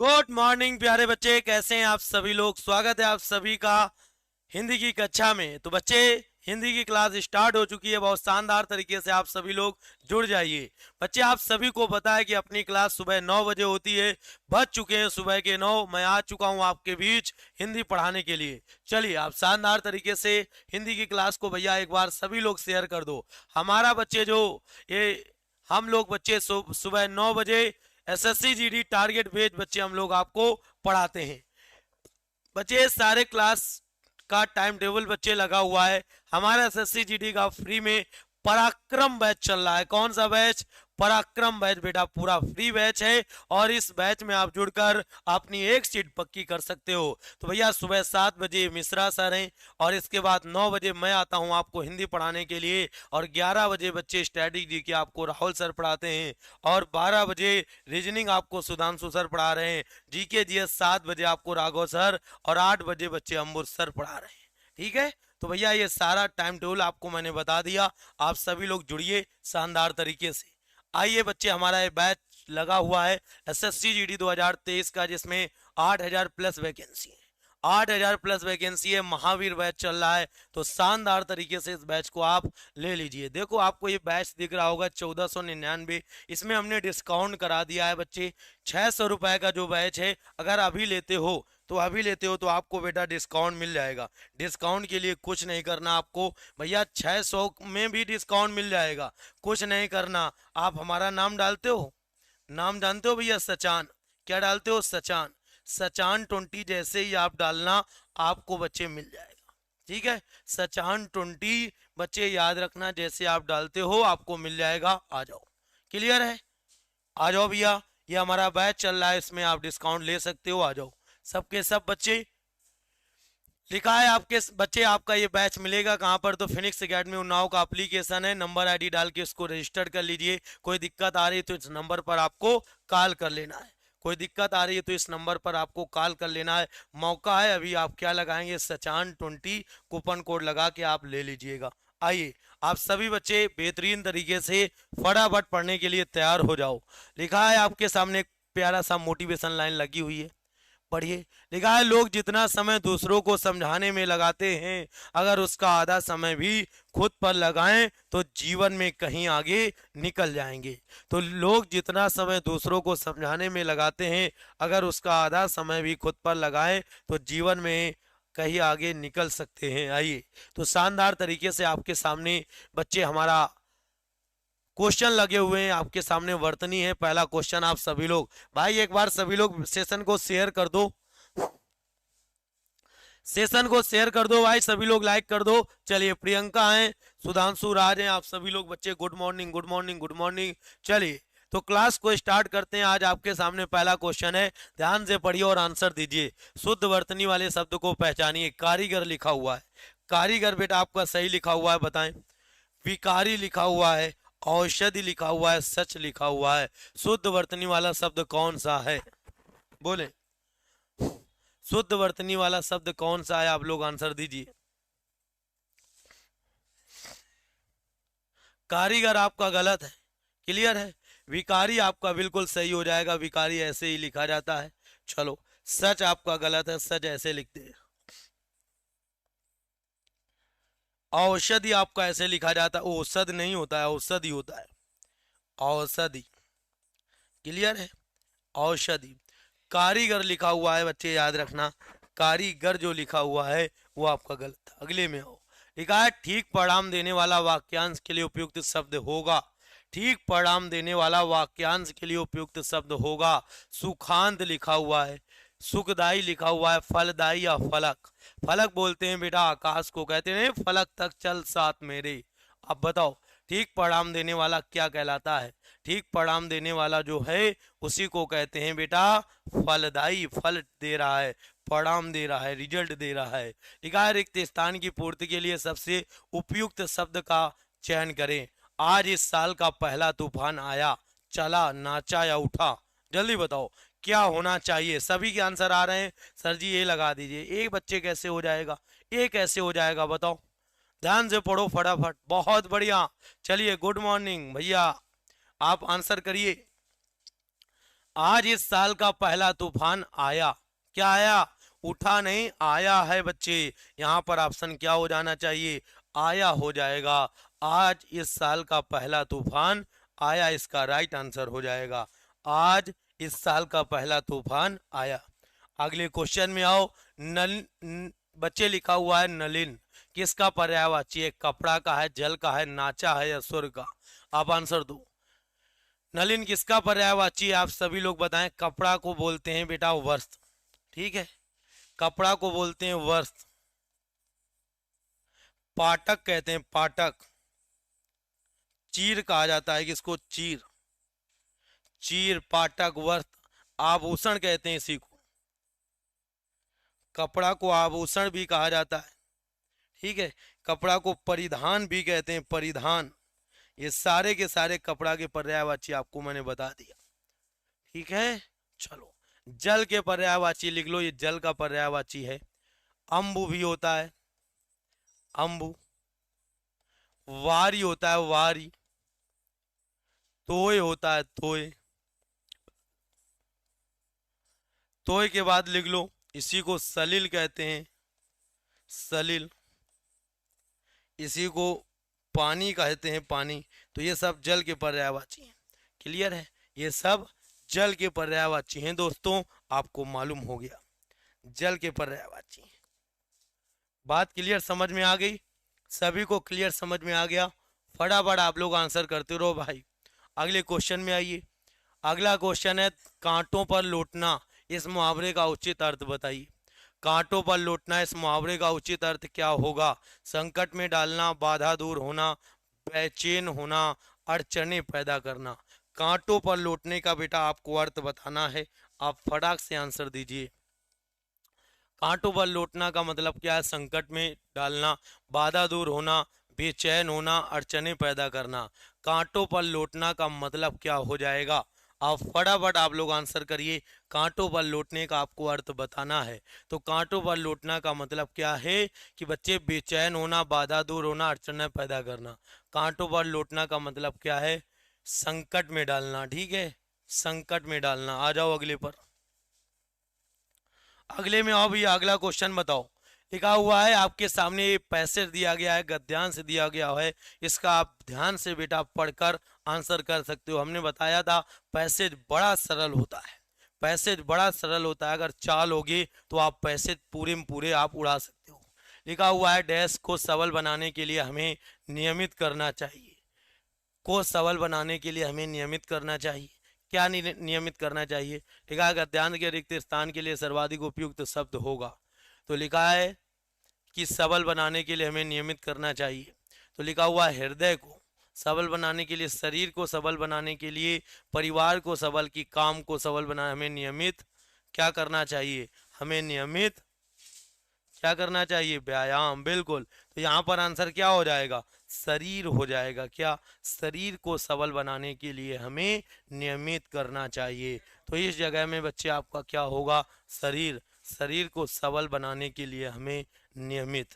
Good morning प्यारे बच्चे, कैसे हैं आप सभी लोग। स्वागत है आप सभी का हिंदी की कक्षा में। तो बच्चे, हिंदी की क्लास स्टार्ट हो चुकी है। बहुत शानदार तरीके से आप सभी लोग जुड़ जाइए। बच्चे, आप सभी को पता है कि अपनी क्लास सुबह 9 बजे होती है। बज चुके हैं सुबह के 9। मैं आ चुका हूं आपके बीच हिंदी पढ़ाने के लिए। चलिए, आप शानदार तरीके से हिंदी की क्लास को भैया एक बार सभी लोग शेयर कर दो। हमारा बच्चे जो ये हम लोग बच्चे सुबह 9 बजे एसएससी जीडी टारगेट बेस्ड बच्चे हम लोग आपको पढ़ाते हैं। बच्चे, सारे क्लास का टाइम टेबल बच्चे लगा हुआ है। हमारा एसएससी जीडी का फ्री में पराक्रम बैच चल रहा है। कौन सा बैच? पराक्रम बैच बेटा, पूरा फ्री बैच है। और इस बैच में आप जुड़कर अपनी एक सीट पक्की कर सकते हो। तो भैया, सुबह 7 बजे मिश्रा सर हैं और इसके बाद 9 बजे मैं आता हूं आपको हिंदी पढ़ाने के लिए। और 11 बजे बच्चे स्ट्रेटेजी की आपको राहुल सर पढ़ाते हैं। और 12 बजे रीजनिंग आपको सुधांशु सर पढ़ा रहे हैं। जीके जीएस 7 बजे आपको राघव सर और 8 बजे बच्चे अंबुर सर पढ़ा रहे हैं। ठीक है, तो भैया ये सारा टाइम टेबल आपको मैंने बता दिया। आप सभी लोग जुड़िए शानदार तरीके से। आइए बच्चे, हमारा ये बैच लगा हुआ है एसएससी जीडी 2023 का, जिसमें 8000 प्लस वैकेंसी है। 8000 प्लस वैकेंसी है। महावीर बैच चल रहा है। तो शानदार तरीके से इस बैच को आप ले लीजिए। देखो, आपको ये बैच दिख रहा होगा 1499। इसमें हमने डिस्काउंट करा दिया है बच्चे। 600 रुपए का जो बैच है, अगर अभी लेते हो तो आपको बेटा डिस्काउंट मिल जाएगा। डिस्काउंट के लिए कुछ नहीं करना आपको भैया, 600 में भी डिस्काउंट मिल जाएगा। कुछ नहीं करना, आप हमारा नाम डालते हो। नाम जानते हो भैया? सचान। क्या डालते हो? सचान। सचान 20 जैसे ही आप डालना, आपको बच्चे मिल जाएगा। ठीक है, सचान 20 बच्चे याद रखना, जैसे आप डालते हो आपको मिल जाएगा। आ जाओ, क्लियर है? आ जाओ भैया, ये हमारा बैच चल रहा है, इसमें आप डिस्काउंट ले सकते हो। आ जाओ सबके सब बच्चे। लिखा है आपके बच्चे, आपका ये बैच मिलेगा कहाँ पर? तो फिनिक्स एकेडमी उन्नाव का एप्लीकेशन है। नंबर आईडी डाल के इसको रजिस्टर कर लीजिए। कोई दिक्कत आ रही है तो इस नंबर पर आपको कॉल कर लेना है। कोई दिक्कत आ रही है तो इस नंबर पर आपको कॉल कर लेना है। मौका है अभी। आप क्या लगाएंगे? सचान 20 कूपन कोड लगा के आप ले लीजिएगा। आइए, आप सभी बच्चे बेहतरीन तरीके से फटाफट पढ़ने के लिए तैयार हो जाओ। लिखा है आपके सामने एक प्यारा सा मोटिवेशन लाइन लगी हुई है, पढ़िए। लिखा है, लोग जितना समय दूसरों को समझाने में लगाते हैं, अगर उसका आधा समय भी खुद पर लगाएं तो जीवन में कहीं आगे निकल जाएंगे। तो लोग जितना समय दूसरों को समझाने में लगाते हैं, अगर उसका आधा समय भी खुद पर लगाएं तो जीवन में कहीं आगे निकल सकते हैं। आइए, तो शानदार तरीके से आपके सामने बच्चे हमारा क्वेश्चन लगे हुए हैं। आपके सामने वर्तनी है। पहला क्वेश्चन आप सभी लोग, भाई एक बार सभी लोग सेशन को शेयर कर दो। सेशन को शेयर कर दो भाई, सभी लोग लाइक कर दो। चलिए, प्रियंका हैं, सुधांशु राज हैं, आप सभी लोग बच्चे good morning, good morning, good morning. चलिए, तो क्लास को स्टार्ट करते हैं। आज आपके सामने पहला क्वेश्चन है, ध्यान से पढ़िए और आंसर दीजिए। शुद्ध वर्तनी वाले शब्द को पहचानिए। कारीगर लिखा हुआ है। कारीगर बेटा आपका सही लिखा हुआ है, बताएं। विकारी लिखा हुआ है। औषधि लिखा हुआ है। सच लिखा हुआ है। शुद्ध वर्तनी वाला शब्द कौन सा है? बोले, शुद्ध वर्तनी वाला शब्द कौन सा है? आप लोग आंसर दीजिए। कारीगर आपका गलत है, क्लियर है। विकारी आपका बिल्कुल सही हो जाएगा। विकारी ऐसे ही लिखा जाता है। चलो, सच आपका गलत है, सच ऐसे लिखते हैं। औषधि आपका ऐसे लिखा जाता है। औषध नहीं होता है, औषधि होता है। औषधि, क्लियर है। औषधि। कारीगर लिखा हुआ है बच्चे, याद रखना। कारीगर जो लिखा हुआ है वो आपका गलत है। अगले में आओ। लिखा है, ठीक परिणाम देने वाला वाक्यांश के लिए उपयुक्त शब्द होगा। ठीक परिणाम देने वाला वाक्यांश के लिए उपयुक्त शब्द होगा। सुखांत लिखा हुआ है। सुखदाई लिखा हुआ है। फलदाई या फलक। फलक बोलते हैं बेटा आकाश को, कहते हैं फलक तक चल साथ मेरे। अब बताओ, ठीक परिणाम देने वाला क्या कहलाता है? ठीक परिणाम देने वाला जो है उसी को कहते हैं बेटा फलदायी। फल दे रहा है, परिणाम दे रहा है, रिजल्ट दे रहा है। लिखा है, रिक्त स्थान की पूर्ति के लिए सबसे उपयुक्त शब्द का चयन करें। आज इस साल का पहला तूफान आया, चला, नाचा या उठा। जल्दी बताओ क्या होना चाहिए। सभी के आंसर आ रहे हैं। सर जी ये लगा दीजिए। एक बच्चे कैसे हो जाएगा? एक कैसे हो जाएगा बताओ? ध्यान से पढ़ो फटाफट। बहुत बढ़िया। चलिए, गुड मॉर्निंग भैया, आप आंसर करिए। आज इस साल का पहला तूफान आया। क्या आया? उठा नहीं, आया है बच्चे। यहाँ पर ऑप्शन क्या हो जाना चाहिए? आया हो जाएगा। आज इस साल का पहला तूफान आया, इसका राइट आंसर हो जाएगा। आज इस साल का पहला तूफान आया। अगले क्वेश्चन में आओ। बच्चे लिखा हुआ है नलिन, किसका पर्यायवाची है? कपड़ा का है, जल का है, नाचा है या सुर का? आप आंसर दो। नलिन किसका पर्यायवाची है? आप सभी लोग बताएं। कपड़ा को बोलते हैं बेटा वस्त्र, ठीक है, कपड़ा को बोलते हैं वस्त्र। पाटक कहते हैं पाटक। चीर कहा जाता है किसको? चीर। चीर, पाटक, वस्त्र। आभूषण कहते हैं इसी को। कपड़ा को आभूषण भी कहा जाता है, ठीक है। कपड़ा को परिधान भी कहते हैं, परिधान। ये सारे के सारे कपड़ा के पर्यायवाची आपको मैंने बता दिया, ठीक है। चलो, जल के पर्यायवाची लिख लो। ये जल का पर्यायवाची है। अम्बु भी होता है, अम्बु। वारी होता है, वारी। तोय होता है, तोय। तोय के बाद लिख लो, इसी को सलिल कहते हैं, सलिल। इसी को पानी कहते हैं, पानी। तो ये सब जल के पर्यायवाची हैं। क्लियर है? ये सब जल के पर्यायवाची हैं दोस्तों, आपको मालूम हो गया, जल के पर्यायवाची हैं। बात क्लियर समझ में आ गई? सभी को क्लियर समझ में आ गया? फटाफट आप लोग आंसर करते रहो भाई। अगले क्वेश्चन में आइए। अगला क्वेश्चन है कांटों पर लौटना, इस मुहावरे का उचित अर्थ बताइए। कांटों पर लौटना, इस मुहावरे का उचित अर्थ क्या होगा? संकट में डालना, बाधा दूर होना, बेचैन होना, अड़चने पैदा करना। कांटों पर लौटने का बेटा आपको अर्थ बताना है। आप फटाक से आंसर दीजिए। कांटों पर लौटना का मतलब क्या है? संकट में डालना, बाधा दूर होना, बेचैन होना, अड़चने पैदा करना। कांटों पर लौटना का मतलब क्या हो जाएगा? आप फटाफट आप लोग आंसर करिए। कांटों पर लौटने का आपको अर्थ बताना है। तो कांटों पर लौटना का मतलब क्या है कि बच्चे बेचैन होना, बाधा दूर होना, अड़चने पैदा करना। कांटों पर लौटना का मतलब क्या है? संकट में डालना, ठीक है, संकट में डालना। आ जाओ अगले पर। अगले में आओ भैया, अगला क्वेश्चन बताओ। लिखा हुआ है आपके सामने, ये पैसेज दिया गया है, गद्यांश दिया गया है। इसका आप ध्यान से बेटा पढ़कर आंसर कर सकते हो। हमने बताया था पैसेज बड़ा सरल होता है, पैसेज बड़ा सरल होता है। अगर चाल होगी तो आप पैसेज पूरे में पूरे आप उड़ा सकते हो। लिखा हुआ है डैश को सबल बनाने के लिए हमें नियमित करना चाहिए। को सबल बनाने के लिए हमें नियमित करना चाहिए। क्या नियमित करना चाहिए? लिखा है गद्यांश के रिक्त स्थान के लिए सर्वाधिक उपयुक्त शब्द होगा। तो लिखा है कि सबल बनाने के लिए हमें नियमित करना चाहिए। तो लिखा हुआ है हृदय को सबल बनाने के लिए, शरीर को सबल बनाने के लिए, परिवार को सबल की, काम को सबल बनाने हमें नियमित क्या करना चाहिए? हमें नियमित क्या करना चाहिए? व्यायाम। बिल्कुल। तो यहाँ पर आंसर क्या हो जाएगा? शरीर हो जाएगा। क्या? शरीर को सबल बनाने के लिए हमें नियमित करना चाहिए। तो इस जगह में बच्चे आपका क्या होगा? शरीर। शरीर को सबल बनाने के लिए हमें नियमित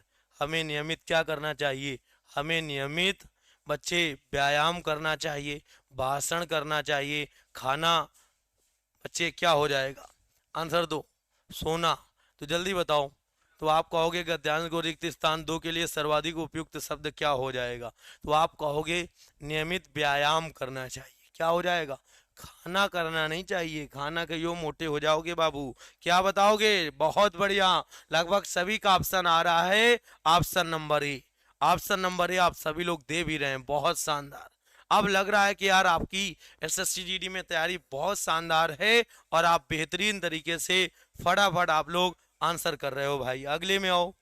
क्या करना चाहिए? हमें नियमित बच्चे व्यायाम करना चाहिए, भाषण करना चाहिए, खाना। बच्चे क्या हो जाएगा? आंसर दो। सोना। तो जल्दी बताओ। तो आप कहोगे गद्यांश को रिक्त स्थान 2 के लिए सर्वाधिक उपयुक्त शब्द क्या हो जाएगा? तो आप कहोगे नियमित व्यायाम करना चाहिए। क्या हो जाएगा? खाना करना नहीं चाहिए, खाना के यो मोटे हो जाओगे बाबू। क्या बताओगे? बहुत बढ़िया, लगभग सभी का ऑप्शन आ रहा है। Option number A, option number A आप सभी लोग दे भी रहे हैं। बहुत शानदार। अब लग रहा है कि यार आपकी एसएससी जीडी में तैयारी बहुत शानदार है और आप बेहतरीन तरीके से फटाफट आप लोग आंसर कर रहे हो भाई। अगले में आओ।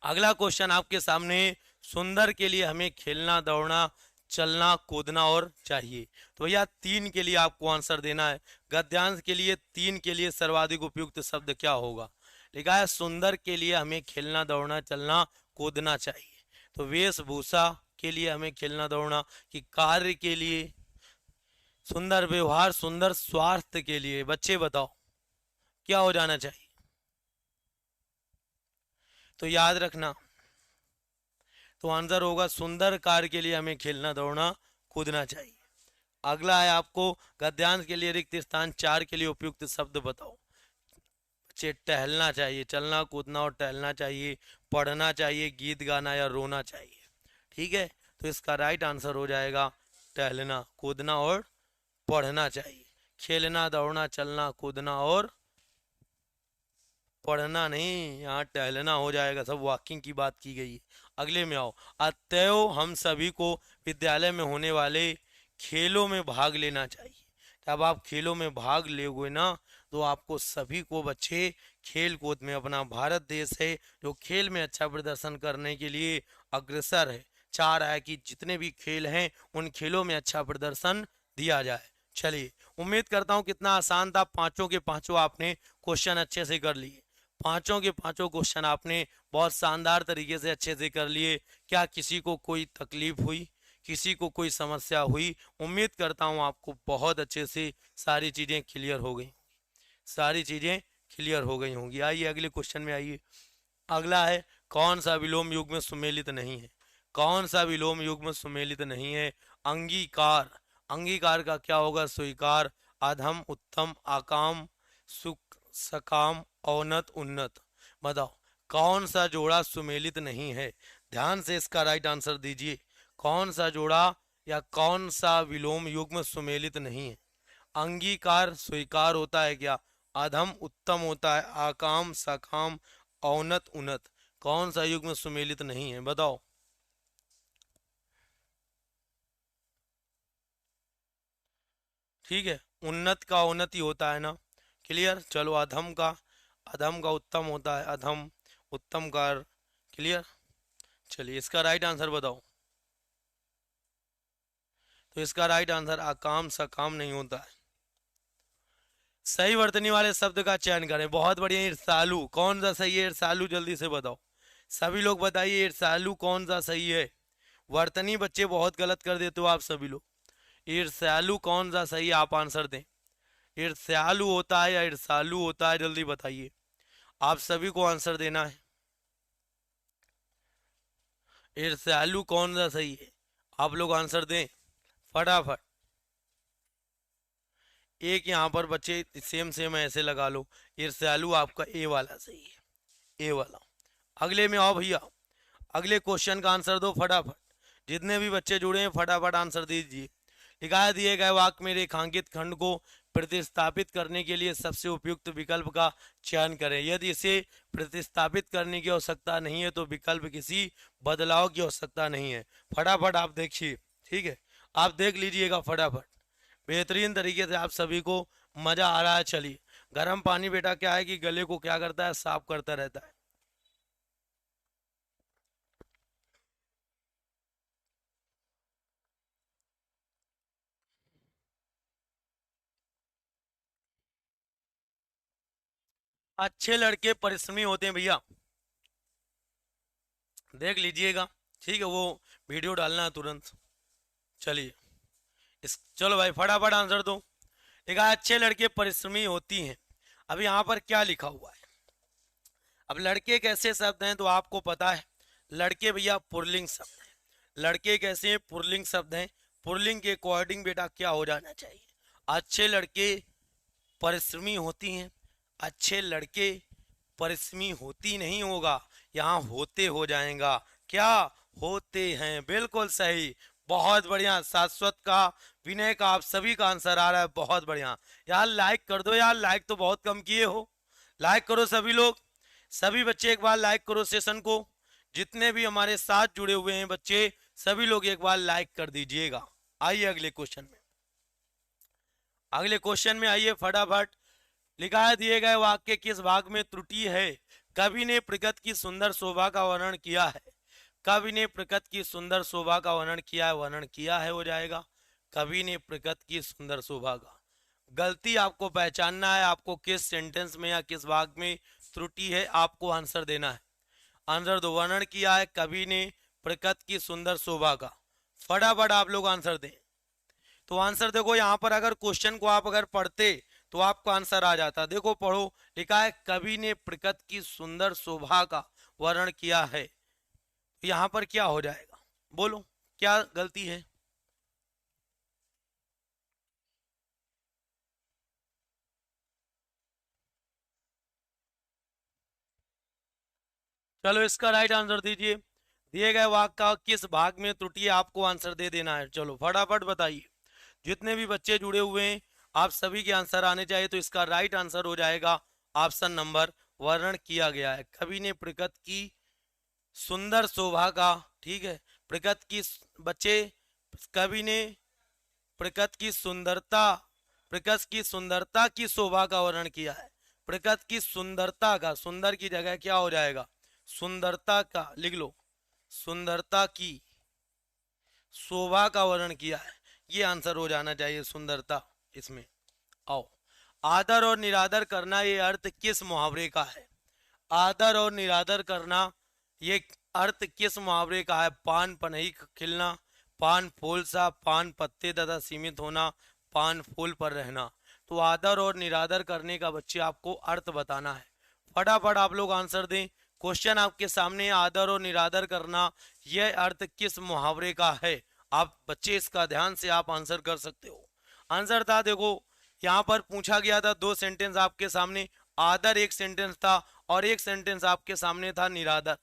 अगला क्वेश्चन आपके सामने, सुंदर के लिए हमें खेलना, दौड़ना, चलना, कूदना और चाहिए। तो भैया 3 के लिए आपको आंसर देना है। गद्यांश के लिए 3 के लिए सर्वाधिक उपयुक्त शब्द क्या होगा? लिखा है सुंदर के लिए हमें खेलना, दौड़ना, चलना, कूदना चाहिए। तो वेशभूषा के लिए हमें खेलना दौड़ना, कि कार्य के लिए, सुंदर व्यवहार, सुंदर स्वास्थ्य के लिए। बच्चे बताओ क्या हो जाना चाहिए? तो याद रखना, तो आंसर होगा सुंदर कार्य के लिए हमें खेलना, दौड़ना, कूदना चाहिए। अगला है आपको गद्यांश के लिए रिक्त स्थान 4 के लिए उपयुक्त शब्द बताओ। बच्चे टहलना चाहिए, चलना कूदना और टहलना चाहिए, पढ़ना चाहिए, गीत गाना या रोना चाहिए। ठीक है, तो इसका राइट आंसर हो जाएगा टहलना कूदना और पढ़ना चाहिए। खेलना दौड़ना चलना कूदना और पढ़ना नहीं, यहाँ टहलना हो जाएगा, सब वॉकिंग की बात की गई है। अगले में आओ, अतएव हम सभी को विद्यालय में होने वाले खेलों में भाग लेना चाहिए। जब आप खेलों में भाग लोगे ना, तो आपको सभी को बच्चे खेल कूद में, अपना भारत देश है जो खेल में अच्छा प्रदर्शन करने के लिए अग्रसर है, चाह रहा है कि जितने भी खेल हैं उन खेलों में अच्छा प्रदर्शन दिया जाए। चलिए, उम्मीद करता हूँ कितना आसान था, पांचों के पांचों आपने क्वेश्चन अच्छे से कर लिए। पांचों के पांचों क्वेश्चन आपने बहुत शानदार तरीके से अच्छे से कर लिए। क्या किसी को कोई तकलीफ हुई, किसी को कोई समस्या हुई? उम्मीद करता हूँ आपको बहुत अच्छे से सारी चीजें क्लियर हो गई, सारी चीजें क्लियर हो गई होंगी। आइए अगले क्वेश्चन में आइए। अगला है, कौन सा विलोम युग में सुमेलित नहीं है? कौन सा विलोम युग में सुमेलित नहीं है? अंगीकार। अंगीकार का क्या होगा? स्वीकार, अधम, उत्तम, आकाम, सुख, सकाम, औन्नत, उन्नत। बताओ कौन सा जोड़ा सुमेलित नहीं है? ध्यान से इसका राइट आंसर दीजिए। कौन सा जोड़ा या कौन सा विलोम युग में सुमेलित नहीं है? अंगीकार स्वीकार होता है क्या? अधम उत्तम होता है, आकाम सकाम, औन्नत उन्नत। कौन सा युग में सुमेलित नहीं है बताओ? ठीक है, उन्नत का औन्नति होता है ना, क्लियर। चलो, अधम का उत्तम होता है, अधम उत्तम का, क्लियर। चलिए, इसका राइट आंसर बताओ। तो इसका राइट आंसर अकाम सकाम नहीं होता है। सही वर्तनी वाले शब्द का चयन करें। बहुत बढ़िया, ईर्ष्यालु। कौन सा सही है ईर्ष्यालु? जल्दी से बताओ, सभी लोग बताइए ईर्ष्यालु कौन सा सही है। वर्तनी बच्चे बहुत गलत कर देते हो आप सभी लोग। ईर्ष्यालु कौन सा सही है? आप आंसर दें। ईर्ष्यालु होता है या ईर्ष्यालु होता है? जल्दी बताइए, आप सभी को आंसर देना है। ईर्ष्यालु कौन सा सही है? आप लोग आंसर दें फटाफट। एक यहाँ पर बच्चे सेम सेम ऐसे लगा लो। ईर्ष्यालु आपका ए वाला सही है, ए वाला। अगले में आओ भैया, अगले क्वेश्चन का आंसर दो फटाफट। जितने भी बच्चे जुड़े हैं फटाफट आंसर दीजिए। लिखा दिए गए वाक्य में रेखांकित खंड को प्रतिस्थापित करने के लिए सबसे उपयुक्त विकल्प का चयन करें। यदि इसे प्रतिस्थापित करने की आवश्यकता नहीं है तो विकल्प किसी बदलाव की आवश्यकता नहीं है। फटाफट आप देखिए, ठीक है, आप देख लीजिएगा फटाफट। बेहतरीन तरीके से आप सभी को मजा आ रहा है। चलिए, गर्म पानी बेटा क्या है कि गले को क्या करता है? साफ करता रहता है। अच्छे लड़के परिश्रमी होते हैं भैया, देख लीजिएगा, ठीक है, वो वीडियो डालना है तुरंत। चलिए, चलो भाई फटाफट आंसर दो। देखा, अच्छे लड़के परिश्रमी होती हैं। अब यहाँ पर क्या लिखा हुआ है? अब लड़के कैसे शब्द हैं तो आपको पता है, लड़के भैया पुल्लिंग शब्द हैं। लड़के कैसे हैं? पुल्लिंग शब्द हैं। पुल्लिंग के अकॉर्डिंग बेटा क्या हो जाना चाहिए? अच्छे लड़के परिश्रमी होती हैं। अच्छे लड़के परिश्रमी होती नहीं होगा, यहाँ होते हो जाएगा। क्या होते हैं? बिल्कुल सही, बहुत बढ़िया। शाश्वत का, विनय का, आप सभी का आंसर आ रहा है, बहुत बढ़िया। यार लाइक कर दो यार, लाइक तो बहुत कम किए हो। लाइक करो सभी लोग, सभी बच्चे एक बार लाइक करो सेशन को। जितने भी हमारे साथ जुड़े हुए हैं बच्चे, सभी लोग एक बार लाइक कर दीजिएगा। आइए अगले क्वेश्चन में, अगले क्वेश्चन में आइए फटाफट। लिखा है दिए गए वाक्य किस भाग में त्रुटि है? कवि ने प्रकृति की सुंदर शोभा का वर्णन किया है। कवि ने प्रकृति की सुंदर शोभा का वर्णन किया है, वर्णन किया है हो जाएगा। कवि ने प्रकृति की सुंदर शोभा का, गलती आपको पहचानना है, आपको किस सेंटेंस में या किस भाग में त्रुटि है आपको आंसर देना है। आंसर दो, वर्णन किया है कवि ने प्रकृति की सुंदर शोभा का। फटाफट आप लोग आंसर दें। तो आंसर देखो, यहाँ पर अगर क्वेश्चन को आप अगर पढ़ते तो आपको आंसर आ जाता। देखो पढ़ो, लिखा है कवि ने प्रकृति की सुंदर शोभा का वर्णन किया है। यहाँ पर क्या हो जाएगा? बोलो क्या गलती है? चलो इसका राइट आंसर दीजिए। दिए गए वाक्य का किस भाग में त्रुटि है, आपको आंसर दे देना है। चलो फटाफट बताइए, जितने भी बच्चे जुड़े हुए हैं आप सभी के आंसर आने चाहिए। तो इसका राइट आंसर हो जाएगा ऑप्शन नंबर, वर्णन किया गया है। कवि ने प्रकृति की सुंदर शोभा का, ठीक है, प्रकृति की, बच्चे, कवि ने प्रकृति की सुंदरता, प्रकृति की सुंदरता की शोभा का वर्णन किया है। प्रकृति की सुंदरता का, सुंदर की जगह क्या हो जाएगा, सुंदरता का लिख लो, सुंदरता की शोभा का वर्णन किया है। ये आंसर हो जाना चाहिए, सुंदरता इसमें। आओ, आदर और निरादर करना, ये अर्थ किस मुहावरे का है। आदर और निरादर करना, ये अर्थ किस मुहावरे का है। पान पनही खिलना, पान फूल सा, पान पत्ते तथा सीमित होना, पान फूल पर रहना। तो आदर और निरादर करने का बच्चे आपको अर्थ बताना है। फटाफट आप लोग आंसर दें। क्वेश्चन आपके सामने, आदर और निरादर करना, यह अर्थ किस मुहावरे का है। आप बच्चे इसका ध्यान से आप आंसर कर सकते हो। आंसर था, देखो यहाँ पर पूछा गया था, दो सेंटेंस आपके सामने, आदर एक सेंटेंस था और एक सेंटेंस आपके सामने था निरादर।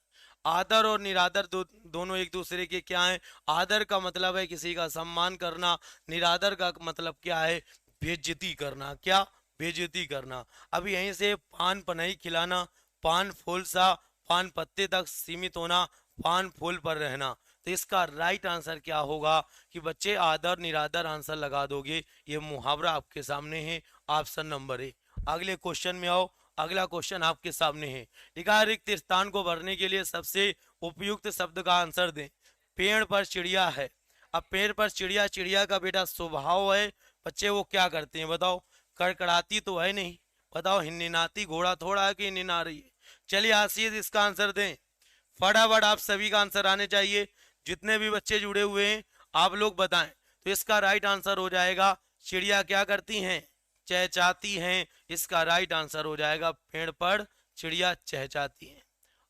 आदर और निरादर दोनों एक दूसरे के क्या हैं। आदर का मतलब है किसी का सम्मान करना, निरादर का मतलब क्या है, बेइज्जती करना। क्या, बेइज्जती करना। अब यहीं से पान पनही खिलाना, पान फूल सा, पान पत्ते तक सीमित होना, पान फूल पर रहना। तो इसका राइट आंसर क्या होगा कि बच्चे आदर निरादर आंसर लगा दोगे। ये मुहावरा आपके सामने है, ऑप्शन नंबर ए। अगले क्वेश्चन में आओ। अगला क्वेश्चन आपके सामने है, लिखा है रिक्त स्थान को भरने के लिए सबसे उपयुक्त शब्द का आंसर दें। पेड़ पर चिड़िया है। अब पेड़ पर चिड़िया, चिड़िया का बेटा स्वभाव है बच्चे, वो क्या करते हैं बताओ। कड़कड़ाती तो है नहीं, बताओ हिन्नाती घोड़ा थोड़ा है कि हिन्ना रही है। चलिए आशीष इसका आंसर दें। फटाफट आप सभी का आंसर आने चाहिए, जितने भी बच्चे जुड़े हुए हैं आप लोग बताएं। तो इसका राइट आंसर हो जाएगा, चिड़िया क्या करती हैं, चहचहाती हैं। इसका राइट आंसर हो जाएगा, पेड़ पर चिड़िया चहचहाती हैं।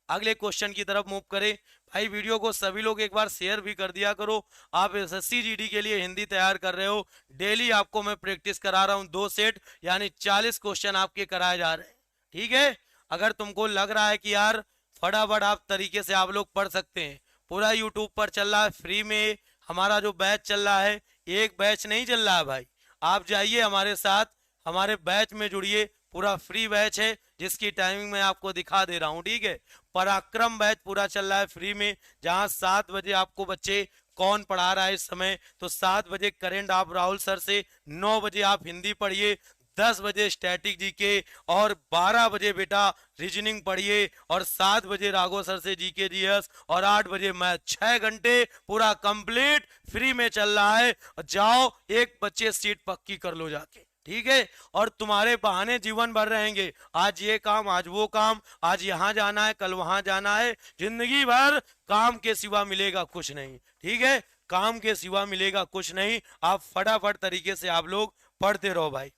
अगले क्वेश्चन की तरफ मूव करें। भाई वीडियो को सभी लोग एक बार शेयर भी कर दिया करो। आप एसएससी जीडी के लिए हिंदी तैयार कर रहे हो, डेली आपको मैं प्रैक्टिस करा रहा हूं, 2 सेट यानी 40 क्वेश्चन आपके कराए जा रहे हैं। ठीक है, अगर तुमको लग रहा है कि यार फटाफट आप तरीके से आप लोग पढ़ सकते हैं, पूरा यूट्यूब पर चल रहा है फ्री में हमारा जो बैच चल रहा है। एक बैच नहीं चल रहा है भाई, आप जाइए हमारे साथ, हमारे बैच में जुड़िए। पूरा फ्री बैच है जिसकी टाइमिंग मैं आपको दिखा दे रहा हूँ। ठीक है, पराक्रम बैच पूरा चल रहा है फ्री में, जहां 7 बजे आपको बच्चे, कौन पढ़ा रहा है इस समय, तो 7 बजे करेंट आप राहुल सर से, 9 बजे आप हिंदी पढ़िए, 10 बजे स्टैटिक जीके, और 12 बजे बेटा रीजनिंग पढ़िए, और 7 बजे राघव सर से जीके जीएस, और 8 बजे मैथ। 6 घंटे पूरा कंप्लीट फ्री में चल रहा है। जाओ एक बच्चे सीट पक्की कर लो जाके। ठीक है, और तुम्हारे बहाने जीवन भर रहेंगे, आज ये काम, आज वो काम, आज यहां जाना है, कल वहां जाना है। जिंदगी भर काम के सिवा मिलेगा कुछ नहीं। ठीक है, काम के सिवा मिलेगा कुछ नहीं। आप फटाफट तरीके से आप लोग पढ़ते रहो भाई।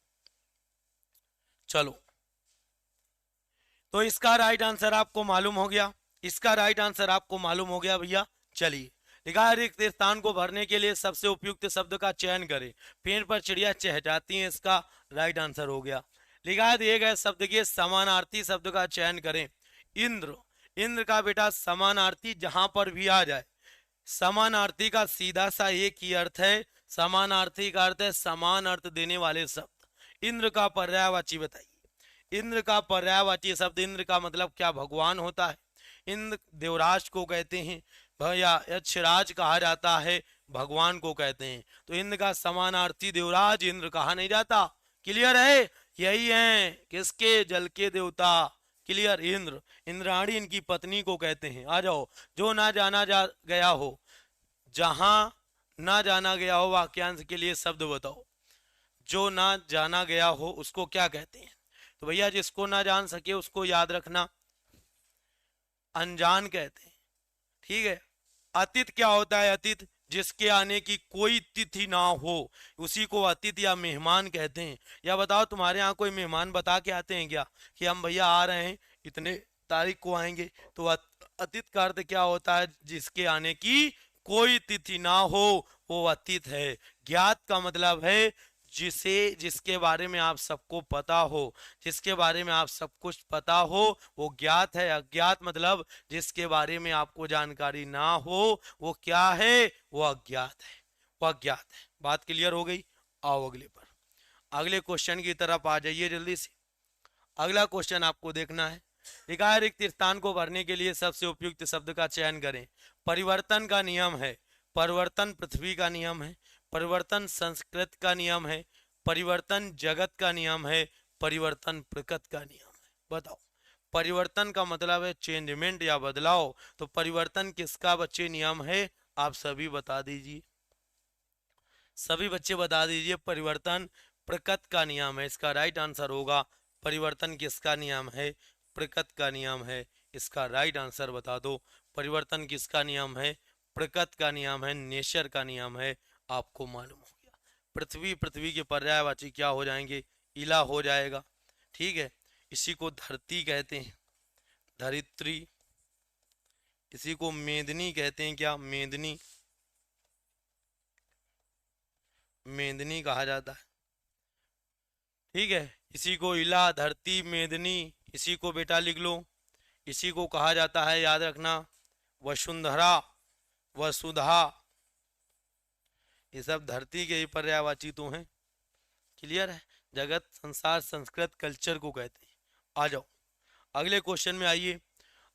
चलो, तो इसका राइट आंसर आपको मालूम हो गया, इसका राइट आंसर आपको मालूम हो गया भैया। चलिए, लिखा है रिक्त स्थान को भरने के लिए सबसे उपयुक्त शब्द का चयन करें। पेड़ पर चिड़िया चहचहाती हैं, इसका राइट आंसर हो गया। लिखा है दिए गए शब्द के समानार्थी शब्द का चयन करें। इंद्र, इंद्र का बेटा समानार्थी जहां पर भी आ जाए, समानार्थी का सीधा सा एक ही अर्थ है, समानार्थी का अर्थ है समान अर्थ देने वाले शब्द। इंद्र का पर्यायवाची बताइए। इंद्र का पर्यायवाची शब्द, इंद्र का मतलब क्या, भगवान होता है। इंद्र देवराज को कहते हैं भैया, यक्षराज कहा जाता है, भगवान को कहते हैं। तो इंद्र का समानार्थी देवराज, इंद्र कहा नहीं जाता। क्लियर है, यही है किसके, जल के देवता। क्लियर, इंद्र, इंद्राणी इनकी पत्नी को कहते हैं। आ जाओ, जो ना जाना गया हो, जहां ना जाना गया हो, वाक्यांश के लिए शब्द बताओ। जो ना जाना गया हो उसको क्या कहते हैं। तो भैया जिसको ना जान सके उसको याद रखना अनजान कहते हैं। ठीक है, अतिथ क्या होता है, अतिथ जिसके आने की कोई तिथि ना हो उसी को अतिथि या मेहमान कहते हैं। या बताओ तुम्हारे यहाँ कोई मेहमान बता के आते हैं क्या कि हम भैया आ रहे हैं, इतने तारीख को आएंगे। तो अतिथ का अर्थ क्या होता है, जिसके आने की कोई तिथि ना हो वो अतिथ है। ज्ञात का मतलब है जिसके बारे में आप सबको पता हो, जिसके बारे में आप सब कुछ पता हो वो ज्ञात है। अज्ञात मतलब जिसके बारे में आपको जानकारी ना हो वो क्या है, वो अज्ञात है, वो अज्ञात है। बात क्लियर हो गई। आओ अगले पर, अगले क्वेश्चन की तरफ आ जाइए जल्दी से। अगला क्वेश्चन आपको देखना है। लिखा है रिक्त स्थान को भरने के लिए सबसे उपयुक्त शब्द का चयन करें। परिवर्तन का नियम है, परिवर्तन पृथ्वी का नियम है, परिवर्तन संस्कृत का नियम है, परिवर्तन जगत का नियम है, परिवर्तन प्रकृति का नियम है। बताओ, परिवर्तन का मतलब है चेंजमेंट या बदलाव, तो परिवर्तन किसका बच्चे नियम है? आप सभी बता दीजिए, सभी बच्चे बता दीजिए। परिवर्तन प्रकृति का नियम है, इसका राइट आंसर होगा। परिवर्तन किसका नियम है? प्रकृति का नियम है, इसका राइट आंसर बता दो। परिवर्तन किसका नियम है? प्रकृति का नियम है, नेचर का नियम है। आपको मालूम हो गया। पृथ्वी, पृथ्वी के पर्यायवाची क्या हो जाएंगे? इला हो जाएगा। ठीक है, इसी को धरती कहते हैं, धरित्री। इसी को मेदनी कहते हैं, क्या? मेदनी, मेदनी कहा जाता है। ठीक है, इसी को इला, धरती, मेदनी, इसी को बेटा लिख लो। इसी को कहा जाता है, याद रखना, वसुंधरा, वसुधा। ये सब धरती के ही पर्यायवाची तो हैं। क्लियर है? जगत, संसार, संस्कृत, कल्चर को कहते हैं। आ जाओ अगले क्वेश्चन में आइए।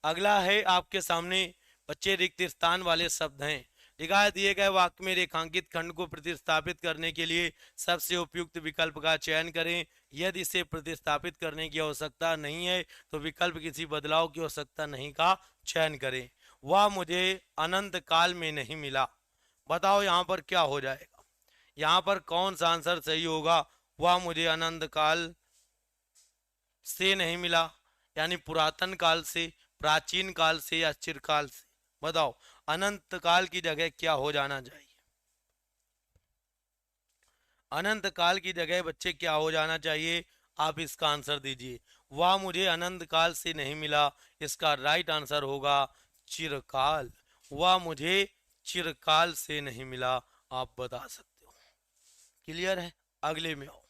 अगला है आपके सामने बच्चे रिक्त स्थान वाले शब्द हैं। लिखा है दिए गए वाक्य में रेखांकित खंड को प्रतिस्थापित करने के लिए सबसे उपयुक्त विकल्प का चयन करें। यदि इसे प्रतिस्थापित करने की आवश्यकता नहीं है तो विकल्प किसी बदलाव की आवश्यकता नहीं का चयन करें। वह मुझे अनंत काल में नहीं मिला। बताओ यहाँ पर क्या हो जाएगा? यहाँ पर कौन सा आंसर सही होगा? वह मुझे अनंत काल से नहीं मिला, यानी पुरातन काल से, प्राचीन काल से या चिरकाल से। बताओ अनंत काल की जगह क्या हो जाना चाहिए? अनंत काल की जगह बच्चे क्या हो जाना चाहिए? आप इसका आंसर दीजिए। वह मुझे अनंत काल से नहीं मिला, इसका राइट आंसर होगा चिरकाल। वह मुझे चिरकाल से नहीं मिला, आप बता सकते हो। क्लियर है? अगले में आओ,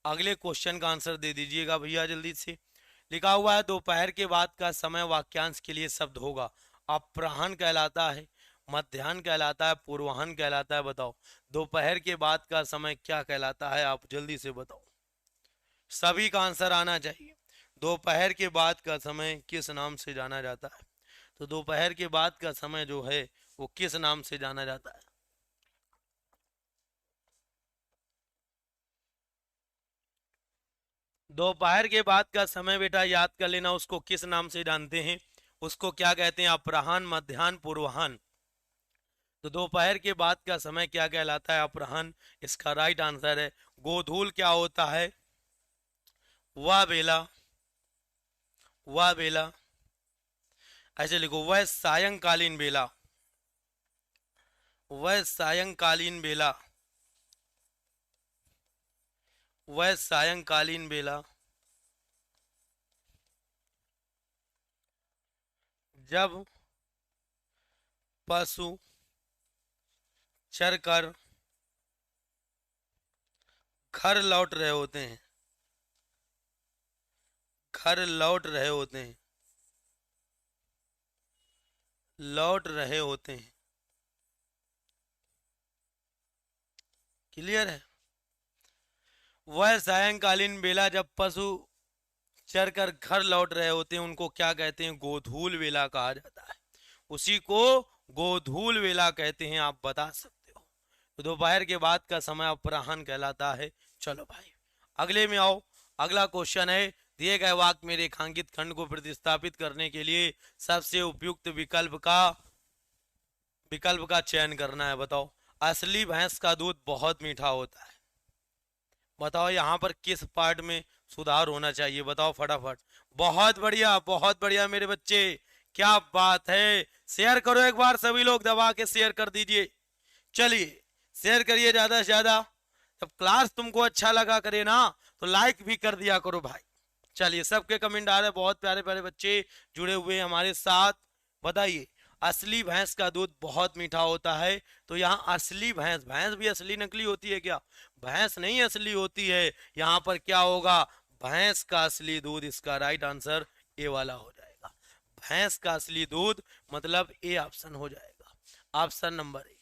अगले क्वेश्चन का आंसर दे दीजिएगा भैया जल्दी से। लिखा हुआ है दोपहर के बाद का समय वाक्यांश के लिए शब्द होगा। अपराह्न कहलाता है, मध्याह्न कहलाता है, पूर्वाह्न कहलाता है। बताओ दोपहर के बाद का समय क्या कहलाता है? आप जल्दी से बताओ, सभी का आंसर आना चाहिए। दोपहर के बाद का समय किस नाम से जाना जाता है? तो दोपहर के बाद का समय जो है वो किस नाम से जाना जाता है? दोपहर के बाद का समय बेटा याद कर लेना, उसको किस नाम से जानते हैं? उसको क्या कहते हैं? अपराह्न, मध्याह्न, पूर्वाह्न। तो दोपहर के बाद का समय क्या कहलाता है? अपराह्न। इसका राइट आंसर है। गोधूल क्या होता है? वह बेला, वह बेला, ऐसे लिखो, वह सायंकालीन बेला, वह सायंकालीन बेला, वह सायंकालीन बेला जब पशु चरकर घर लौट रहे होते हैं, घर लौट रहे होते हैं, लौट रहे होते हैं। क्लियर है? वह सायंकालीन बेला जब पशु चरकर घर लौट रहे होते हैं उनको क्या कहते हैं? गोधूल वेला कहा जाता है। उसी को गोधूल वेला कहते हैं, आप बता सकते हो। तो दोपहर के बाद का समय अपराह्न कहलाता है। चलो भाई अगले में आओ। अगला क्वेश्चन है दिए गए वाक्य में रेखांकित खंड को प्रतिस्थापित करने के लिए सबसे उपयुक्त विकल्प का चयन करना है। बताओ असली भैंस का दूध बहुत मीठा होता है। बताओ यहाँ पर किस पार्ट में सुधार होना चाहिए? बताओ फटाफट। बहुत बढ़िया, बहुत बढ़िया मेरे बच्चे, क्या बात है। शेयर करो एक बार, सभी लोग दबा के शेयर कर दीजिए। चलिए शेयर करिए ज्यादा से ज्यादा। जब क्लास तुमको अच्छा लगा करे ना तो लाइक भी कर दिया करो भाई। चलिए सबके कमेंट आ रहे हैं, बहुत प्यारे प्यारे बच्चे जुड़े हुए हैं हमारे साथ। बताइए असली भैंस का दूध बहुत मीठा होता है। तो यहाँ असली भैंस, भैंस भी असली नकली होती है क्या? भैंस नहीं असली होती है। यहाँ पर क्या होगा? भैंस का असली दूध, इसका राइट आंसर ए वाला हो जाएगा। भैंस का असली दूध मतलब ए ऑप्शन हो जाएगा, option number A.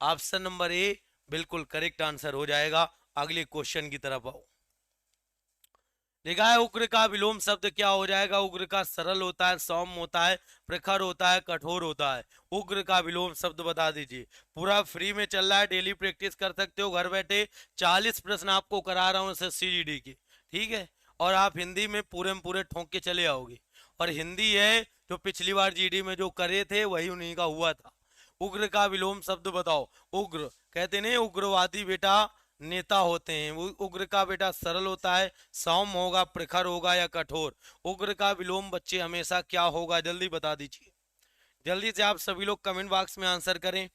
Option number A बिल्कुल करेक्ट आंसर हो जाएगा। अगले क्वेश्चन की तरफ आओ। देखा है उग्र का विलोम शब्द क्या हो जाएगा? उग्र का सरल होता है, सौम्य होता है, प्रखर होता है, कठोर होता है। उग्र का विलोम शब्द बता दीजिए। पूरा फ्री में चल रहा है, डेली प्रैक्टिस कर सकते हो घर बैठे। 40 प्रश्न आपको करा रहा हूँ SSC के, ठीक है? और आप हिंदी में पूरे ठोंक के चले आओगे। और हिंदी है जो पिछली बार GD में जो करे थे वही उन्हीं का हुआ था। उग्र का विलोम शब्द बताओ। उग्र कहते नहीं, उग्रवादी बेटा नेता होते हैं। वो उग्र का बेटा सरल होता है, सौम्य होगा, प्रखर होगा या कठोर। उग्र का विलोम बच्चे हमेशा क्या होगा? जल्दी बता दीजिए। जल्दी से आप सभी लोग कमेंट बॉक्स में आंसर करें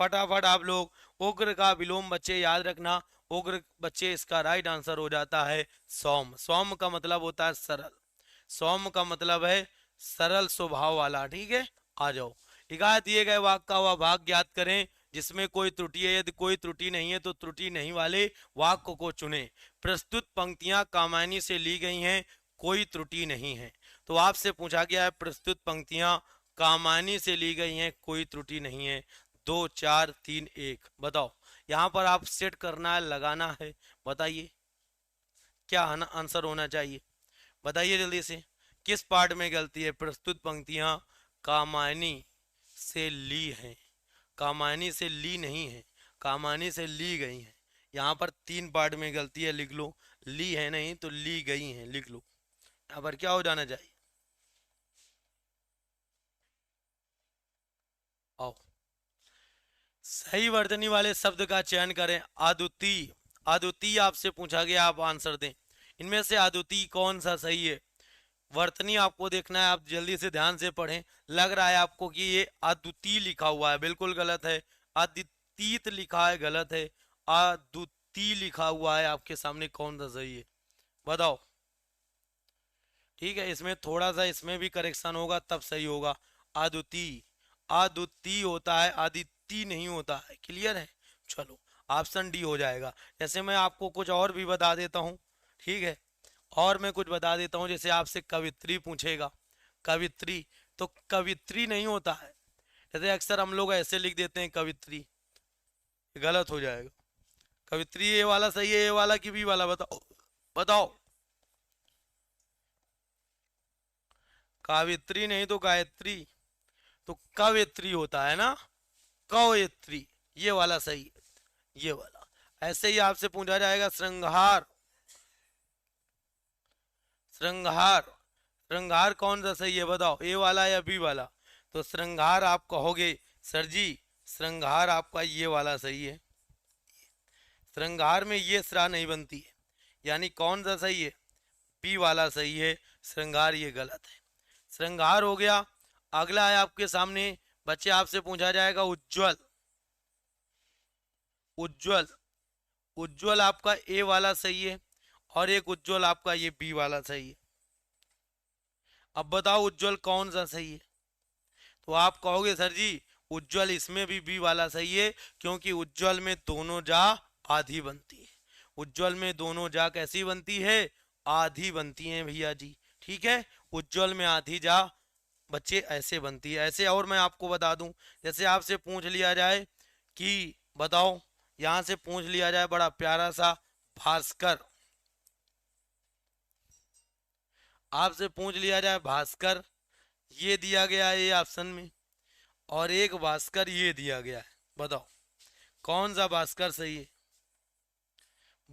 फटाफट आप लोग। उग्र का विलोम बच्चे याद रखना, उग्र बच्चे इसका राइट आंसर हो जाता है सौम्य। सौम्य का मतलब होता है सरल, सौम्य का मतलब है सरल स्वभाव वाला, ठीक है? आ जाओ। इकायत दिए गए वाक्य का वह भाग ज्ञात करें जिसमें कोई त्रुटि है। यदि कोई त्रुटि नहीं है तो त्रुटि नहीं वाले वाक्य को चुने। प्रस्तुत पंक्तियां कामायनी से ली गई हैं, कोई त्रुटि नहीं है। तो आपसे पूछा गया है प्रस्तुत पंक्तियां कामायनी से ली गई हैं, कोई त्रुटि नहीं है। 2 4 3 1 बताओ। यहाँ पर आप सेट करना है, लगाना है। बताइए क्या आंसर होना चाहिए? बताइए जल्दी से। किस पार्ट में गलती है? प्रस्तुत पंक्तियां कामायनी से ली हैं, कामायनी से ली नहीं है, कामायनी से ली गई हैं। यहाँ पर 3 पार्ट में गलती है, लिख लो। ली है नहीं तो ली गई हैं, लिख लो। यहाँ पर क्या हो जाना चाहिए? आओ, सही वर्तनी वाले शब्द का चयन करें। अद्वितीय, अद्वितीय आपसे पूछा गया, आप आंसर दें। इनमें से अद्वितीय कौन सा सही है? वर्तनी आपको देखना है, आप जल्दी से ध्यान से पढ़ें। लग रहा है आपको कि ये अद्वितीय लिखा हुआ है, बिल्कुल गलत है। अद्वितीय लिखा है, गलत है। अद्वितीय लिखा हुआ है आपके सामने, कौन सा सही है बताओ? ठीक है, इसमें थोड़ा सा इसमें भी करेक्शन होगा तब सही होगा। अद्वितीय, अद्वितीय होता है, अद्वितीय नहीं होता है। क्लियर है? चलो ऑप्शन डी हो जाएगा। जैसे मैं आपको कुछ और भी बता देता हूँ, ठीक है? और मैं कुछ बता देता हूँ, जैसे आपसे कवित्री पूछेगा, कवित्री, तो कवित्री नहीं होता है। जैसे अक्सर हम लोग ऐसे लिख देते हैं कवित्री, गलत हो जाएगा। कवित्री ये वाला सही है, ये वाला कि बी वाला? बताओ बताओ। कावित्री नहीं तो गायत्री, तो कवित्री होता है ना, कवयित्री, ये वाला सही है, ये वाला। ऐसे ही आपसे पूछा जाएगा श्रृंगार, श्रृंगार, श्रृंगार कौन सा सही है बताओ? ए वाला या बी वाला? तो श्रृंगार आप कहोगे सर जी श्रृंगार आपका ये वाला सही है। श्रृंगार में ये श्रा नहीं बनती है, यानी कौन सा सही है? बी वाला सही है। श्रृंगार ये गलत है। श्रृंगार हो गया। अगला है आपके सामने बच्चे, आपसे पूछा जाएगा उज्जवल, उज्जवल, उज्जवल आपका ए वाला सही है और एक उज्जवल आपका ये बी वाला सही है। अब बताओ उज्जवल कौन सा सही है? तो आप कहोगे सर जी उज्जवल इसमें भी बी वाला सही है, क्योंकि उज्जवल में दोनों जा आधी बनती है। उज्जवल में दोनों जा कैसी बनती है? आधी बनती है भैया जी, ठीक है? उज्जवल में आधी जा बच्चे ऐसे बनती है। ऐसे और मैं आपको बता दूं, जैसे आपसे पूछ लिया जाए कि बताओ, यहां से पूछ लिया जाए बड़ा प्यारा सा भास्कर, आपसे पूछ लिया जाए भास्कर, ये दिया गया है ये ऑप्शन में, और एक भास्कर ये दिया गया है। बताओ कौन सा भास्कर सही है?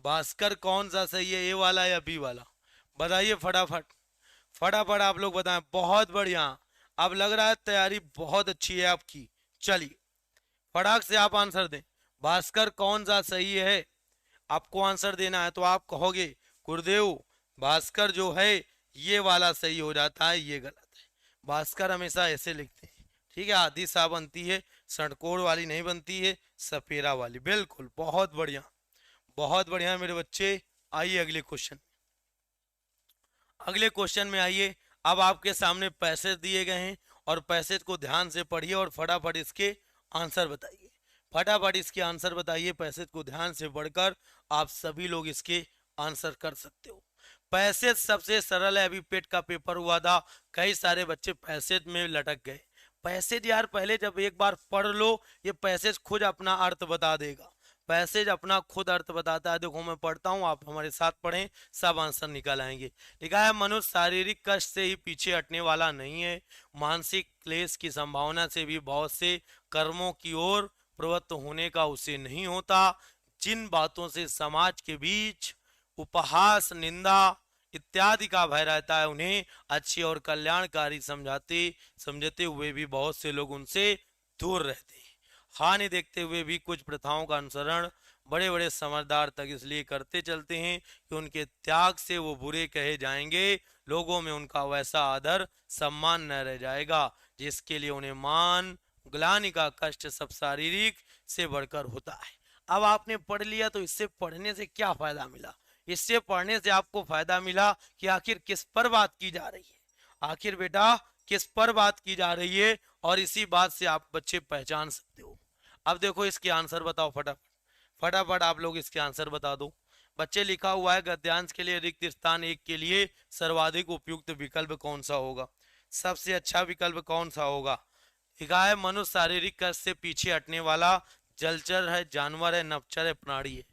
भास्कर कौन सा सही है, ए वाला या बी वाला? बताइए फटाफट, फटाफट आप लोग बताएं। बहुत बढ़िया, अब लग रहा है तैयारी बहुत अच्छी है आपकी। चलिए फटाक से आप आंसर दें। भास्कर कौन सा सही है? आपको आंसर देना है तो आप कहोगे गुरुदेव भास्कर जो है ये वाला सही हो जाता है, ये गलत है। भास्कर हमेशा ऐसे लिखते हैं, ठीक है? आधी सा बनती है, षटकोण वाली नहीं बनती है, सपेरा वाली। बिल्कुल, बहुत बढ़िया, बहुत बढ़िया मेरे बच्चे। आइए अगले क्वेश्चन, अगले क्वेश्चन में आइए। अब आपके सामने पैसे दिए गए हैं और पैसेज को ध्यान से पढ़िए और फटाफट इसके आंसर बताइए। फटाफट इसके आंसर बताइए। पैसेज को ध्यान से पढ़कर आप सभी लोग इसके आंसर कर सकते हो। पैसेज सबसे सरल है। अभी पेट का पेपर हुआ था, कई सारे बच्चे पैसेज में लटक गए। पैसेज यार पहले जब एक बार पढ़ लो, ये पैसेज खुद अपना अर्थ बता देगा। पैसेज अपना खुद अर्थ बताता है। देखो मैं पढ़ता हूँ, आप हमारे साथ पढ़ें, सब आंसर निकल आएंगे। लिखा है, मनुष्य शारीरिक कष्ट से ही पीछे हटने वाला नहीं है, मानसिक क्लेश की संभावना से भी बहुत से कर्मों की ओर प्रवृत्त होने का उसे नहीं होता। जिन बातों से समाज के बीच उपहास, निंदा इत्यादि का भय रहता है, उन्हें अच्छी और कल्याणकारी समझते हुए भी बहुत से लोग उनसे दूर रहते हैं। हानि देखते हुए भी कुछ प्रथाओं का अनुसरण बड़े बड़े समझदार तक इसलिए करते चलते हैं कि उनके त्याग से वो बुरे कहे जाएंगे, लोगों में उनका वैसा आदर सम्मान न रह जाएगा जिसके लिए उन्हें मान ग्लानि का कष्ट सब शारीरिक से बढ़कर होता है। अब आपने पढ़ लिया तो इससे पढ़ने से क्या फायदा मिला? इससे पढ़ने से आपको फायदा मिला कि आखिर किस पर बात की जा रही है, आखिर बेटा किस पर बात की जा रही है, और इसी बात से आप बच्चे पहचान सकते हो। अब देखो इसके आंसर बताओ फटाफट। फटाफट आप लोग इसके आंसर बता दो। बच्चे लिखा हुआ है, गद्यांश के लिए रिक्त स्थान 1 के लिए सर्वाधिक उपयुक्त विकल्प कौन सा होगा? सबसे अच्छा विकल्प कौन सा होगा? लिखा है, मनुष्य शारीरिक कष्ट से पीछे हटने वाला जलचर है, जानवर है, नभचर है, प्राणी है?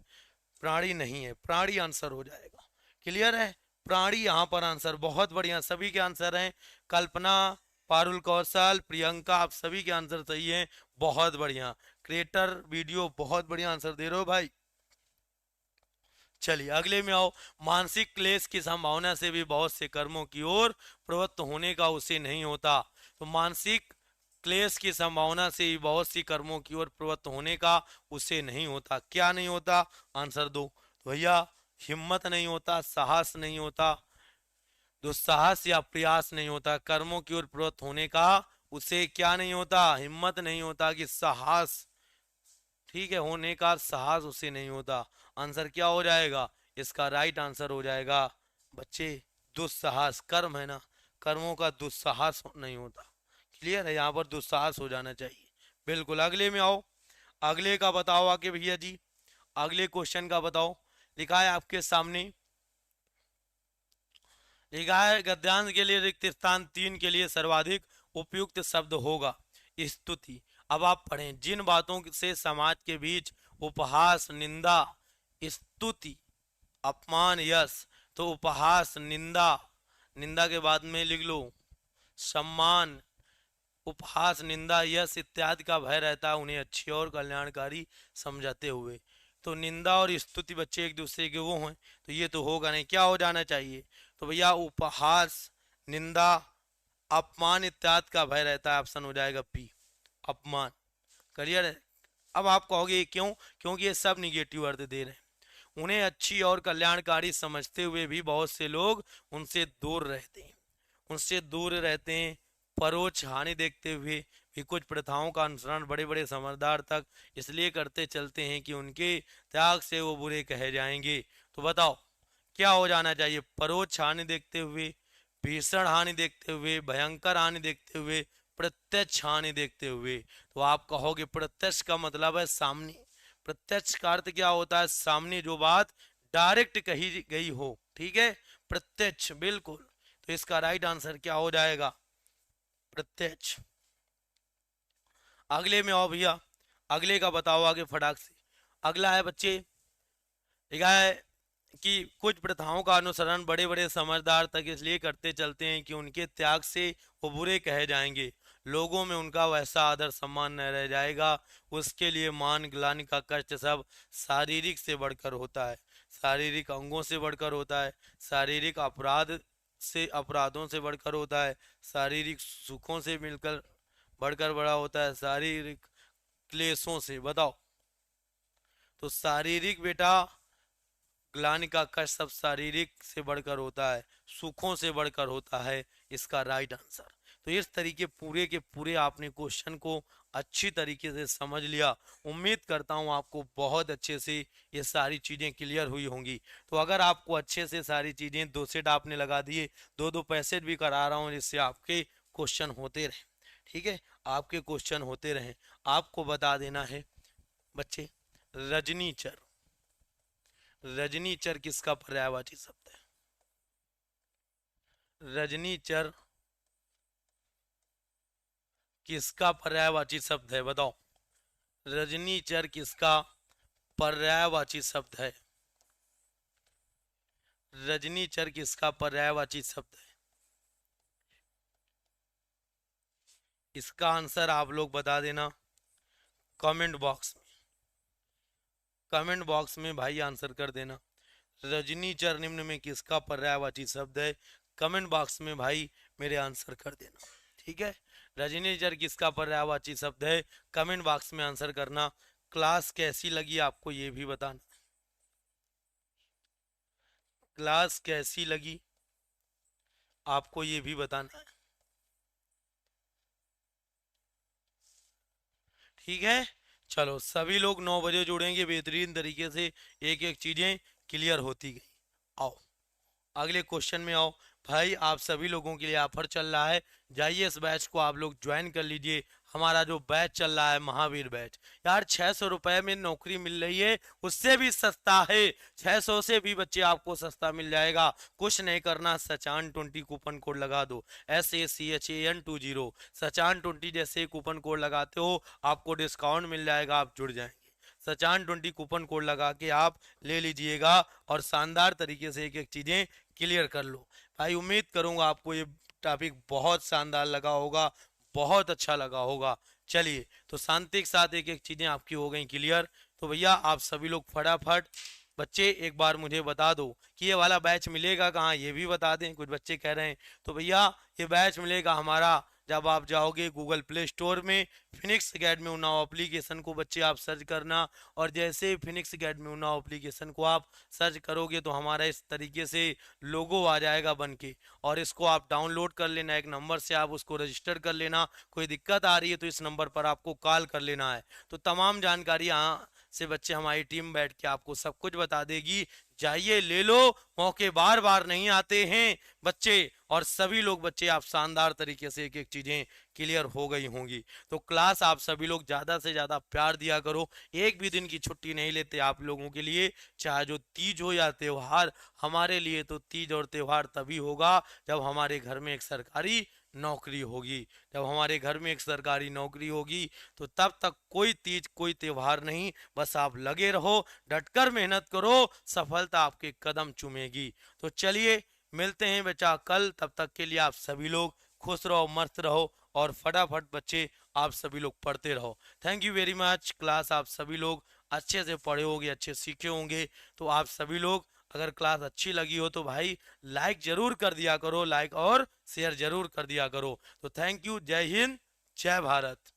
प्राणी नहीं है, प्राणी आंसर हो जाएगा। क्लियर है? प्राणी यहाँ पर आंसर। बहुत बढ़िया, सभी के आंसर हैं। कल्पना, पारुल कौशल, प्रियंका, आप सभी के आंसर सही हैं। बहुत बढ़िया। क्रिएटर वीडियो बहुत बढ़िया आंसर दे रहे हो भाई। चलिए अगले में आओ। मानसिक क्लेश की संभावना से भी बहुत से कर्मों की ओर प्रवृत्त होने का उसे नहीं होता। तो मानसिक क्लेश की संभावना से ही बहुत सी कर्मों की ओर प्रवृत्त होने का उसे नहीं होता। क्या नहीं होता? आंसर दो। तो भैया हिम्मत नहीं होता, साहस नहीं होता, दुस्साहस या प्रयास नहीं होता। कर्मों की ओर प्रवृत्त होने का उसे क्या नहीं होता? हिम्मत नहीं होता कि साहस, ठीक है, होने का साहस उसे नहीं होता। आंसर क्या हो जाएगा? इसका राइट आंसर हो जाएगा बच्चे दुस्साहस। कर्म है ना, कर्मों का दुस्साहस नहीं होता। क्लियर है? यहाँ पर दुस्साहस हो जाना चाहिए। बिल्कुल। अगले में आओ। अगले का बताओ आके भैया जी, अगले क्वेश्चन का बताओ। लिखा है आपके सामने, लिखा है गद्यांश के लिए रिक्त स्थान 3 के लिए सर्वाधिक उपयुक्त शब्द होगा स्तुति। अब आप पढ़ें, जिन बातों से समाज के बीच उपहास, निंदा, स्तुति, अपमान, यश। तो उपहास, निंदा, निंदा के बाद में लिख लो सम्मान, उपहास, निंदा, यश इत्यादि का भय रहता है, उन्हें अच्छी और कल्याणकारी समझाते हुए। तो निंदा और स्तुति बच्चे एक दूसरे के वो हैं, तो ये तो होगा नहीं। क्या हो जाना चाहिए? तो भैया उपहास, निंदा, अपमान इत्यादि का भय रहता है। ऑप्शन हो जाएगा पी, अपमान। क्लियर है? अब आप कहोगे क्यों? क्योंकि ये सब निगेटिव अर्थ दे रहे हैं। उन्हें अच्छी और कल्याणकारी समझते हुए भी बहुत से लोग उनसे दूर रहते हैं, उनसे दूर रहते हैं। परोक्ष हानि देखते हुए भी कुछ प्रथाओं का अनुसरण बड़े बड़े समझदार तक इसलिए करते चलते हैं कि उनके त्याग से वो बुरे कहे जाएंगे। तो बताओ क्या हो जाना चाहिए? परोक्ष हानि देखते हुए, भीषण हानि देखते हुए, भयंकर हानि देखते हुए, प्रत्यक्ष हानि देखते हुए। तो आप कहोगे प्रत्यक्ष का मतलब है सामने। प्रत्यक्ष का अर्थ क्या होता है? सामने जो बात डायरेक्ट कही गई हो। ठीक है, प्रत्यक्ष। बिल्कुल। तो इसका राइट आंसर क्या हो जाएगा? प्रत्यक्ष। अगले में आओ भैया, अगले का बताओ आगे फटाक से। अगला है बच्चे, लिखा है कि कुछ प्रथाओं का अनुसरण बड़े बड़े समझदार तक इसलिए करते चलते हैं कि उनके त्याग से वो बुरे कहे जाएंगे, लोगों में उनका वैसा आदर सम्मान न रह जाएगा, उसके लिए मान ग्लानि का कष्ट सब शारीरिक से बढ़कर होता है, शारीरिक अंगों से बढ़कर होता है, शारीरिक अपराधों से बढ़कर होता है, शारीरिक सुखों से मिलकर बढ़कर बड़ा होता है, शारीरिक क्लेशों से। बताओ, तो शारीरिक बेटा ग्लानि का कष्ट सब शारीरिक से बढ़कर होता है, सुखों से बढ़कर होता है, इसका राइट आंसर। तो इस तरीके पूरे के पूरे आपने क्वेश्चन को अच्छी तरीके से समझ लिया। उम्मीद करता हूँ आपको बहुत अच्छे से ये सारी चीज़ें क्लियर हुई होंगी। तो अगर आपको अच्छे से सारी चीज़ें 2 सेट आपने लगा दिए, 2 पैसेज भी करा रहा हूँ जिससे आपके क्वेश्चन होते रहे। ठीक है, आपके क्वेश्चन होते रहे। आपको बता देना है बच्चे, रजनीचर, रजनीचर किसका पर्यायवाची शब्द है? रजनीचर किसका पर्यायवाची शब्द है, बताओ। रजनीचर किसका पर्यायवाची शब्द है? रजनीचर किसका पर्यायवाची शब्द है? इसका आंसर आप लोग बता देना कमेंट बॉक्स में, कमेंट बॉक्स में भाई आंसर कर देना। रजनीचर निम्न में किसका पर्यायवाची शब्द है? कमेंट बॉक्स में भाई मेरे आंसर कर देना, ठीक है। रजनीचर किसका पर्यायवाची शब्द है, कमेंट बॉक्स में आंसर करना। क्लास कैसी लगी आपको ये भी बताना, क्लास कैसी लगी आपको ये भी बताना है, ठीक है। चलो सभी लोग 9 बजे जुड़ेंगे, बेहतरीन तरीके से एक एक चीजें क्लियर होती गई। आओ अगले क्वेश्चन में आओ। भाई आप सभी लोगों के लिए ऑफर चल रहा है, जाइए इस बैच को आप लोग ज्वाइन कर लीजिए। हमारा जो बैच चल रहा है महावीर बैच, यार 600 रुपए में नौकरी मिल रही है, उससे भी सस्ता है, 600 से भी बच्चे आपको सस्ता मिल जाएगा। कुछ नहीं करना, सचान20 कूपन कोड लगा दो, SACHAN20, सचान20 जैसे कूपन कोड लगाते हो आपको डिस्काउंट मिल जाएगा, आप जुड़ जाएंगे। सचान20 कूपन कोड लगा के आप ले लीजिएगा और शानदार तरीके से एक एक चीजें क्लियर कर लो। भाई उम्मीद करूंगा आपको ये टॉपिक बहुत शानदार लगा होगा, बहुत अच्छा लगा होगा। चलिए तो शांति के साथ एक एक चीजें आपकी हो गई क्लियर। तो भैया आप सभी लोग फटाफट बच्चे एक बार मुझे बता दो कि ये वाला बैच मिलेगा कहाँ, ये भी बता दें, कुछ बच्चे कह रहे हैं। तो भैया ये बैच मिलेगा हमारा, जब आप जाओगे गूगल प्ले स्टोर में फिनिक्स एकेडमी उन्नाव एप्लीकेशन को बच्चे आप सर्च करना, और जैसे ही फिनिक्स एकेडमी उन्नाव एप्लीकेशन को आप सर्च करोगे तो हमारा इस तरीके से लोगो आ जाएगा बन के, और इसको आप डाउनलोड कर लेना, एक नंबर से आप उसको रजिस्टर कर लेना। कोई दिक्कत आ रही है तो इस नंबर पर आपको कॉल कर लेना है। तो तमाम जानकारी यहाँ से बच्चे हमारी टीम बैठ के आपको सब कुछ बता देगी। जाइए ले लो, मौके बार बार नहीं आते हैं बच्चे, और सभी लोग बच्चे आप शानदार तरीके से एक एक चीजें क्लियर हो गई होंगी। तो क्लास आप सभी लोग ज्यादा से ज्यादा प्यार दिया करो, एक भी दिन की छुट्टी नहीं लेते आप लोगों के लिए, चाहे जो तीज हो या त्योहार। हमारे लिए तो तीज और त्योहार तभी होगा जब हमारे घर में एक सरकारी नौकरी होगी, जब हमारे घर में एक सरकारी नौकरी होगी तो तब तक कोई तीज कोई त्योहार नहीं। बस आप लगे रहो, डटकर मेहनत करो, सफलता आपके कदम चूमेगी। तो चलिए मिलते हैं बच्चा कल, तब तक के लिए आप सभी लोग खुश रहो, मस्त रहो, और फटाफट बच्चे आप सभी लोग पढ़ते रहो। Thank you very much. Class आप सभी लोग अच्छे से पढ़े होंगे, अच्छे सीखे होंगे। तो आप सभी लोग अगर क्लास अच्छी लगी हो तो भाई लाइक जरूर कर दिया करो, लाइक और शेयर जरूर कर दिया करो। तो थैंक यू, जय हिंद, जय भारत।